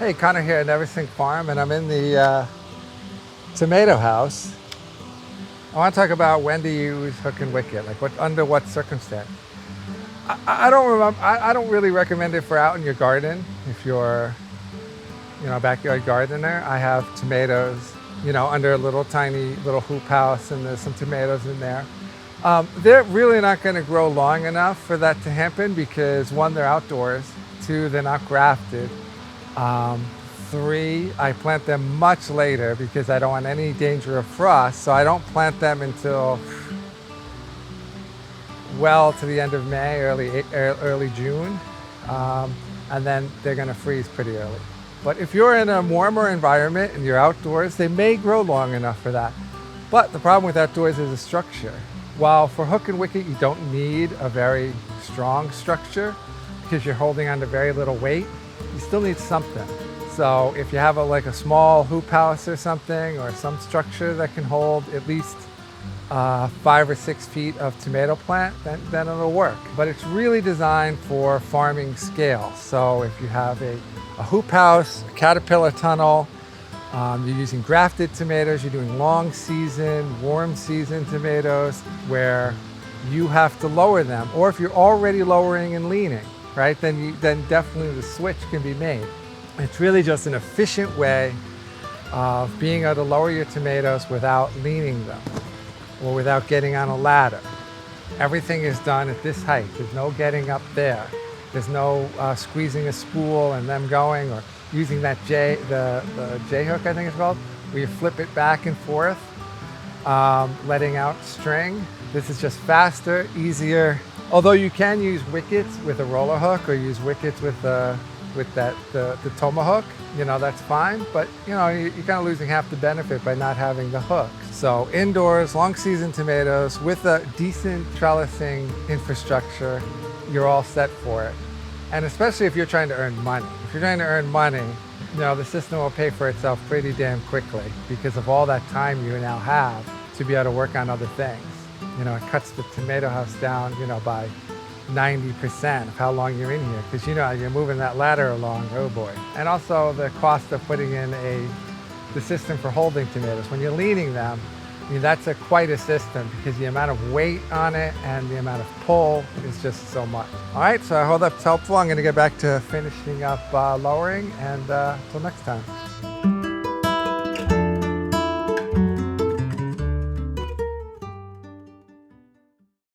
Hey, Conor here at Neversink Farm, and I'm in the tomato house. I want to talk about when to use hook and wicket, like under what circumstance. I don't remember. I don't really recommend it for out in your garden. If you're, a backyard gardener, I have tomatoes, under a little tiny little hoop house, and there's some tomatoes in there. They're really not going to grow long enough for that to happen because one, they're outdoors. Two, they're not grafted. Three, I plant them much later because I don't want any danger of frost, so I don't plant them until well to the end of May, early June, and then they're going to freeze pretty early. But if you're in a warmer environment and you're outdoors, they may grow long enough for that. But the problem with outdoors is the structure. While for hook and wicket you don't need a very strong structure because you're holding on to very little weight, you still need something. So if you have a small hoop house or something, or some structure that can hold at least 5 or 6 feet of tomato plant, then it'll work. But it's really designed for farming scale. So if you have a hoop house, a caterpillar tunnel, you're using grafted tomatoes, you're doing long season, warm season tomatoes where you have to lower them. Or if you're already lowering and leaning, right, then definitely the switch can be made. It's really just an efficient way of being able to lower your tomatoes without leaning them or without getting on a ladder. Everything is done at this height. There's no getting up there. There's no squeezing a spool and them going, or using that the J hook, I think it's called, where you flip it back and forth, letting out string. This is just faster, easier. Although you can use wickets with a roller hook or use wickets with the tomahawk, that's fine, but you're kind of losing half the benefit by not having the hook. So indoors, long season tomatoes with a decent trellising infrastructure, you're all set for it. And especially if you're trying to earn money. If you're trying to earn money, the system will pay for itself pretty damn quickly because of all that time you now have to be able to work on other things. It cuts the tomato house down, by 90% of how long you're in here, because you're moving that ladder along, oh boy. And also the cost of putting in the system for holding tomatoes. When you're leaning them, that's quite a system because the amount of weight on it and the amount of pull is just so much. All right, so I hope that's helpful. I'm going to get back to finishing up lowering, and until next time.